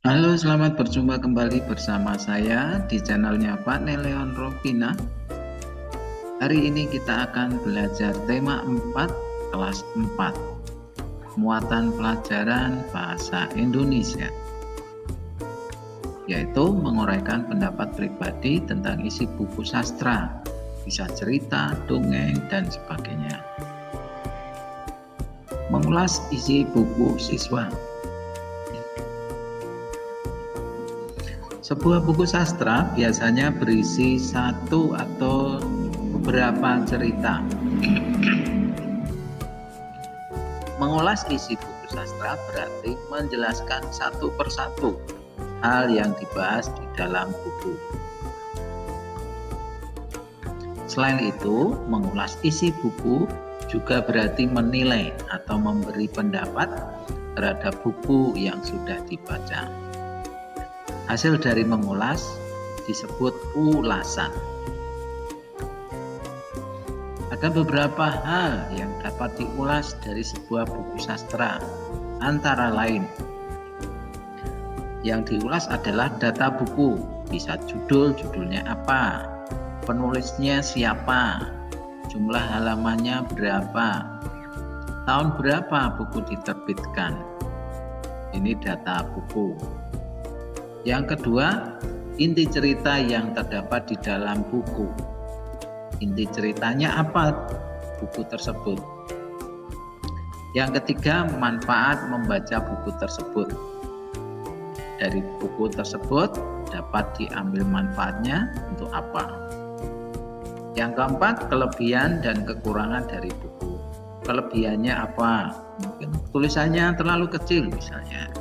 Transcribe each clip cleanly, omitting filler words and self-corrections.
Halo, selamat berjumpa kembali bersama saya di channelnya Pak Neleon Rovina. Hari ini kita akan belajar tema 4 kelas 4, muatan pelajaran bahasa Indonesia, yaitu menguraikan pendapat pribadi tentang isi buku sastra, bisa cerita, dongeng, dan sebagainya. Mengulas isi buku siswa. Sebuah buku sastra biasanya berisi satu atau beberapa cerita. Mengulas isi buku sastra berarti menjelaskan satu persatu hal yang dibahas di dalam buku. Selain itu, mengulas isi buku juga berarti menilai atau memberi pendapat terhadap buku yang sudah dibaca. Hasil dari mengulas disebut ulasan. Ada beberapa hal yang dapat diulas dari sebuah buku sastra, antara lain yang diulas adalah data buku, bisa judulnya apa, penulisnya siapa, jumlah halamannya berapa, tahun berapa buku diterbitkan. Ini data buku. Yang kedua, inti cerita yang terdapat di dalam buku. Inti ceritanya apa buku tersebut? Yang ketiga, manfaat membaca buku tersebut. Dari buku tersebut dapat diambil manfaatnya untuk apa? Yang keempat, kelebihan dan kekurangan dari buku. Kelebihannya apa? Mungkin tulisannya terlalu kecil misalnya.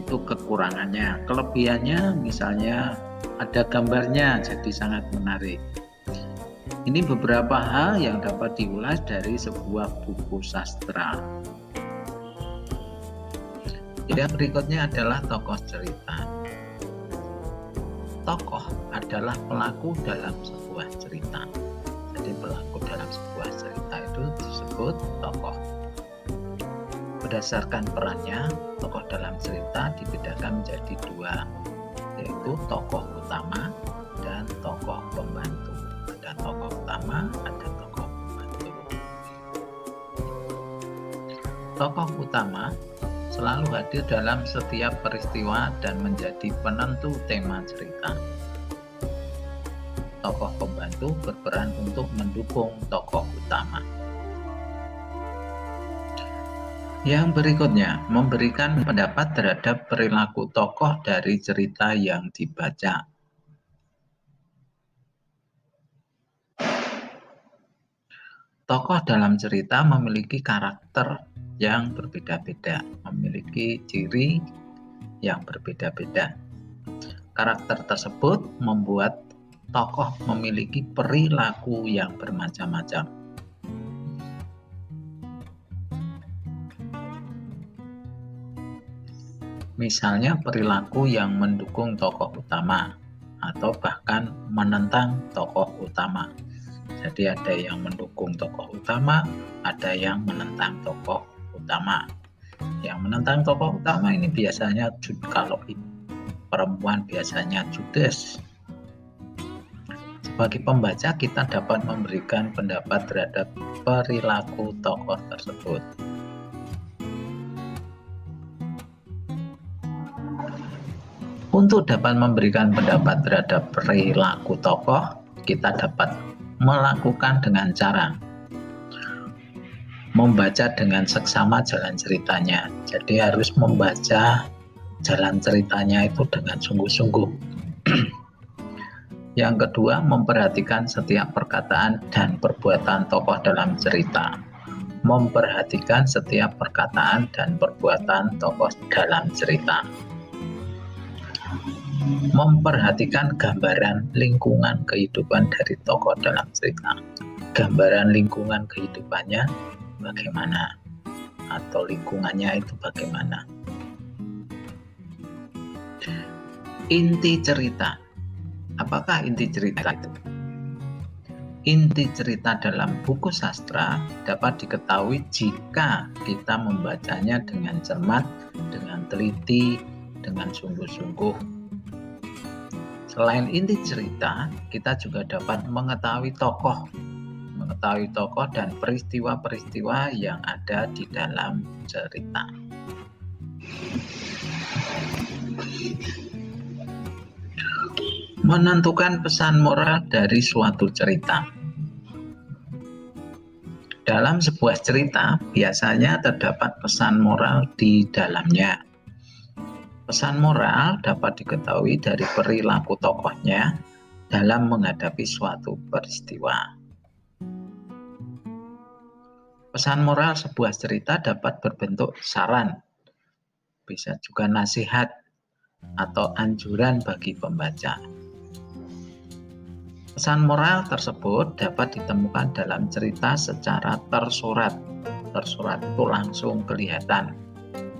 Itu kekurangannya. Kelebihannya misalnya ada gambarnya, jadi sangat menarik. Ini beberapa hal yang dapat diulas dari sebuah buku sastra. Yang berikutnya adalah tokoh cerita. Tokoh adalah pelaku dalam sebuah cerita. Jadi pelaku dalam sebuah cerita itu disebut tokoh. Berdasarkan perannya, tokoh dalam cerita dibedakan menjadi dua, yaitu tokoh utama dan tokoh pembantu. Ada tokoh utama, ada tokoh pembantu. Tokoh utama selalu hadir dalam setiap peristiwa dan menjadi penentu tema cerita. Tokoh pembantu berperan untuk mendukung tokoh utama. Yang berikutnya, memberikan pendapat terhadap perilaku tokoh dari cerita yang dibaca. Tokoh dalam cerita memiliki karakter yang berbeda-beda, memiliki ciri yang berbeda-beda. Karakter tersebut membuat tokoh memiliki perilaku yang bermacam-macam. Misalnya perilaku yang mendukung tokoh utama atau bahkan menentang tokoh utama. Jadi ada yang mendukung tokoh utama, ada yang menentang tokoh utama. Yang menentang tokoh utama ini biasanya kalau perempuan biasanya judes. Sebagai pembaca kita dapat memberikan pendapat terhadap perilaku tokoh tersebut. Untuk dapat memberikan pendapat terhadap perilaku tokoh, kita dapat melakukan dengan cara membaca dengan seksama jalan ceritanya. Jadi harus membaca jalan ceritanya itu dengan sungguh-sungguh. Yang kedua, memperhatikan setiap perkataan dan perbuatan tokoh dalam cerita. Memperhatikan setiap perkataan dan perbuatan tokoh dalam cerita. Memperhatikan gambaran lingkungan kehidupan dari tokoh dalam cerita. Gambaran lingkungan kehidupannya bagaimana, atau lingkungannya itu bagaimana. Inti cerita. Apakah inti cerita itu? Inti cerita dalam buku sastra dapat diketahui jika kita membacanya dengan cermat, dengan teliti dengan sungguh-sungguh. Selain inti cerita, kita juga dapat mengetahui tokoh dan peristiwa-peristiwa yang ada di dalam cerita. Menentukan pesan moral dari suatu cerita. Dalam sebuah cerita, biasanya terdapat pesan moral di dalamnya. Pesan moral dapat diketahui dari perilaku tokohnya dalam menghadapi suatu peristiwa. Pesan moral sebuah cerita dapat berbentuk saran, bisa juga nasihat, atau anjuran bagi pembaca. Pesan moral tersebut dapat ditemukan dalam cerita secara tersurat. Tersurat itu langsung kelihatan,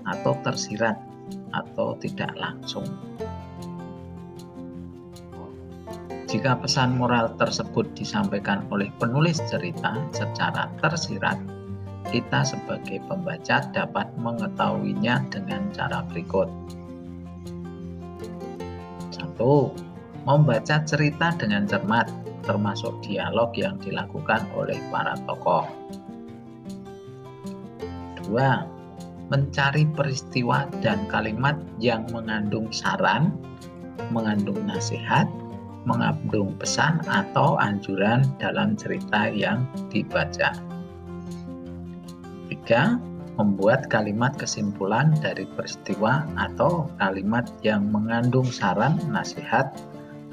atau tersirat, atau tidak langsung. Jika pesan moral tersebut disampaikan oleh penulis cerita secara tersirat, kita sebagai pembaca dapat mengetahuinya dengan cara berikut. 1. Membaca cerita dengan cermat, termasuk dialog yang dilakukan oleh para tokoh. 2. Mencari peristiwa dan kalimat yang mengandung saran, mengandung nasihat, mengandung pesan atau anjuran dalam cerita yang dibaca. 3. Membuat kalimat kesimpulan dari peristiwa atau kalimat yang mengandung saran, nasihat,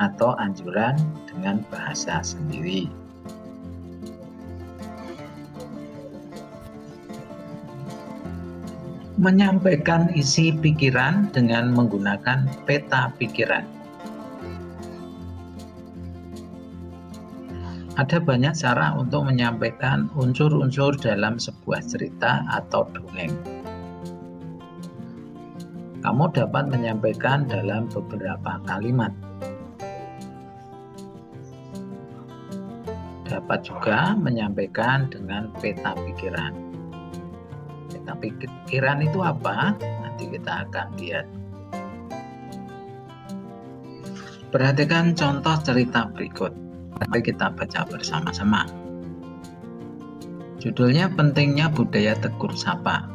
atau anjuran dengan bahasa sendiri. Menyampaikan isi pikiran dengan menggunakan peta pikiran. Ada banyak cara untuk menyampaikan unsur-unsur dalam sebuah cerita atau dongeng. Kamu dapat menyampaikan dalam beberapa kalimat. Dapat juga menyampaikan dengan peta pikiran. Peta pikiran itu apa? Nanti kita akan lihat. Perhatikan contoh cerita berikut. Mari kita baca bersama-sama. Judulnya Pentingnya Budaya Tegur Sapa.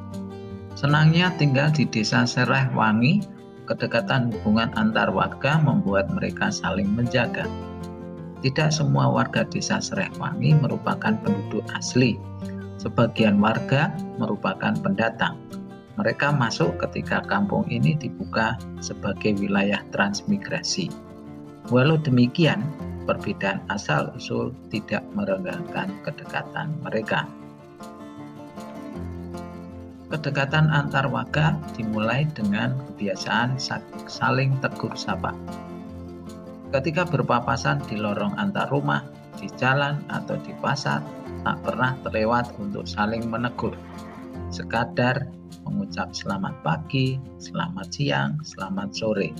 Senangnya tinggal di desa Serehwangi, kedekatan hubungan antar warga membuat mereka saling menjaga. Tidak semua warga desa Serehwangi merupakan penduduk asli. Sebagian warga merupakan pendatang. Mereka masuk ketika kampung ini dibuka sebagai wilayah transmigrasi. Walau demikian, perbedaan asal-usul tidak merenggangkan kedekatan mereka. Kedekatan antar warga dimulai dengan kebiasaan saling tegur sapa. Ketika berpapasan di lorong antar rumah, di jalan atau di pasar, tak pernah terlewat untuk saling menegur. Sekadar mengucap selamat pagi, selamat siang, selamat sore,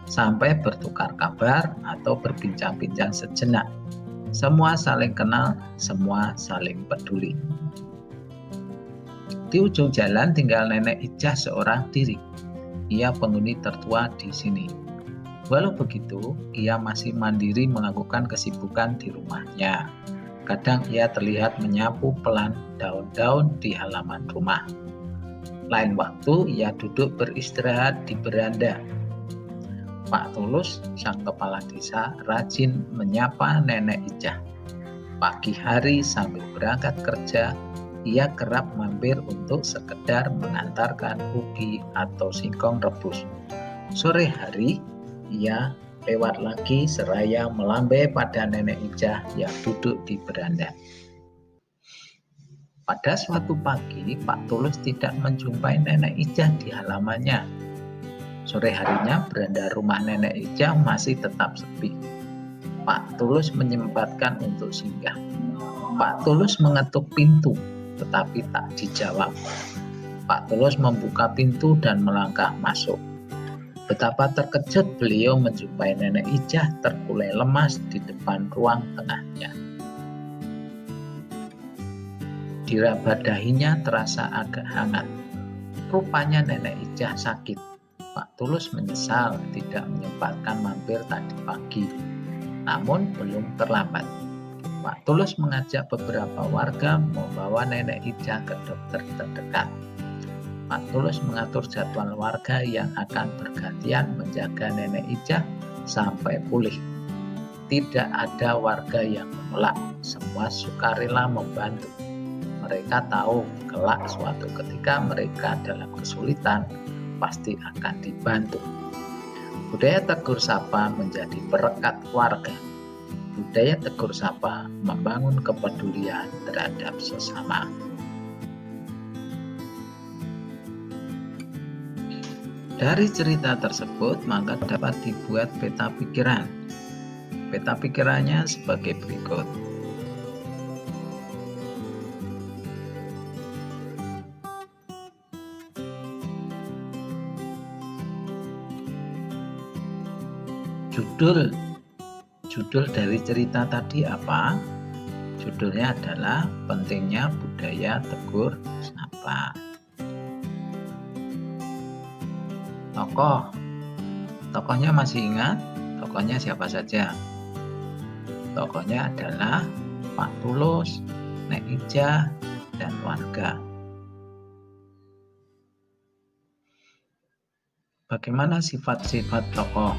sampai bertukar kabar atau berbincang-bincang sejenak. Semua saling kenal, semua saling peduli. Di ujung jalan tinggal Nenek Ijah seorang diri. Ia penghuni tertua di sini. Walau begitu, ia masih mandiri melakukan kesibukan di rumahnya. Kadang ia terlihat menyapu pelan daun-daun di halaman rumah. Lain waktu ia duduk beristirahat di beranda. Pak Tulus, sang kepala desa, rajin menyapa Nenek Ijah. Pagi hari sambil berangkat kerja, ia kerap mampir untuk sekedar mengantarkan ubi atau singkong rebus. Sore hari, ia lewat lagi seraya melambai pada Nenek Ijah yang duduk di beranda. Pada suatu pagi, Pak Tulus tidak menjumpai Nenek Ijah di halamannya. Sore harinya, beranda rumah Nenek Ijah masih tetap sepi. Pak Tulus menyempatkan untuk singgah. Pak Tulus mengetuk pintu, tetapi tak dijawab. Pak Tulus membuka pintu dan melangkah masuk. Betapa terkejut beliau menjumpai Nenek Ijah terkulai lemas di depan ruang tengahnya. Diraba dahinya terasa agak hangat. Rupanya Nenek Ijah sakit. Pak Tulus menyesal tidak menyempatkan mampir tadi pagi. Namun belum terlambat. Pak Tulus mengajak beberapa warga membawa Nenek Ijah ke dokter terdekat. Pak Tulus mengatur jadwal warga yang akan bergantian menjaga Nenek Ijah sampai pulih. Tidak ada warga yang menolak, semua sukarela membantu. Mereka tahu kelak suatu ketika mereka dalam kesulitan pasti akan dibantu. Budaya tegur sapa menjadi perekat warga. Budaya tegur sapa membangun kepedulian terhadap sesama. Dari cerita tersebut maka dapat dibuat peta pikiran. Peta pikirannya sebagai berikut. Judul dari cerita tadi apa? Judulnya adalah pentingnya budaya tegur sapa. Tokohnya masih ingat? Tokohnya siapa saja? Tokohnya adalah Pak Tulus, Nek Ijah, dan warga. Bagaimana sifat-sifat tokoh?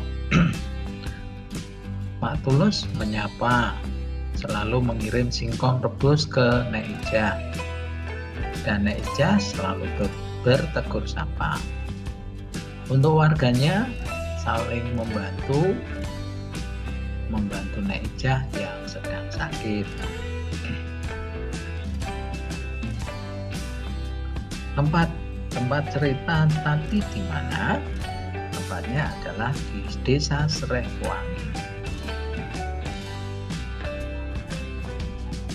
Pak Tulus menyapa, selalu mengirim singkong rebus ke Nek Ijah. Dan Nek Ijah selalu bertegur sapa. Untuk warganya saling membantu Nek Ijah yang sedang sakit. Tempat cerita tadi di mana? Tempatnya adalah di Desa Srehwangi.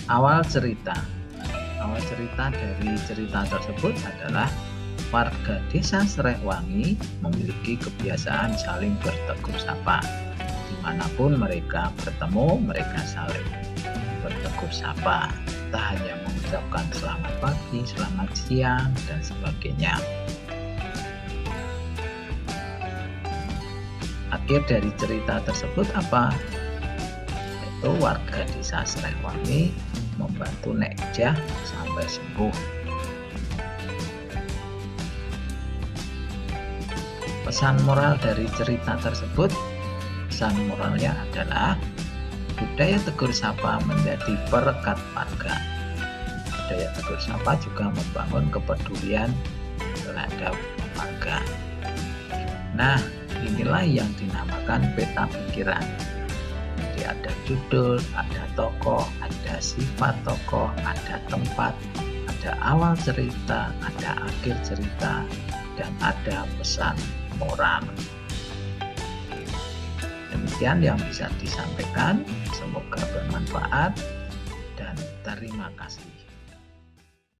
Awal cerita dari cerita tersebut adalah warga Desa Srehwangi memiliki kebiasaan saling bertegur sapa. Dimanapun mereka bertemu, mereka saling bertegur sapa. Tak hanya mengucapkan selamat pagi, selamat siang, dan sebagainya. Akhir dari cerita tersebut apa? Yaitu warga Desa Srehwangi membantu Nek Ijah sampai sembuh. Pesan moral dari cerita tersebut, pesan moralnya adalah budaya tegur sapa menjadi perekat warga. Budaya tegur sapa juga membangun kepedulian terhadap warga. Nah, inilah yang dinamakan peta pikiran. Jadi ada judul, ada tokoh, ada sifat tokoh, ada tempat, ada awal cerita, ada akhir cerita, dan ada pesan moral. Demikian yang bisa disampaikan, semoga bermanfaat dan terima kasih.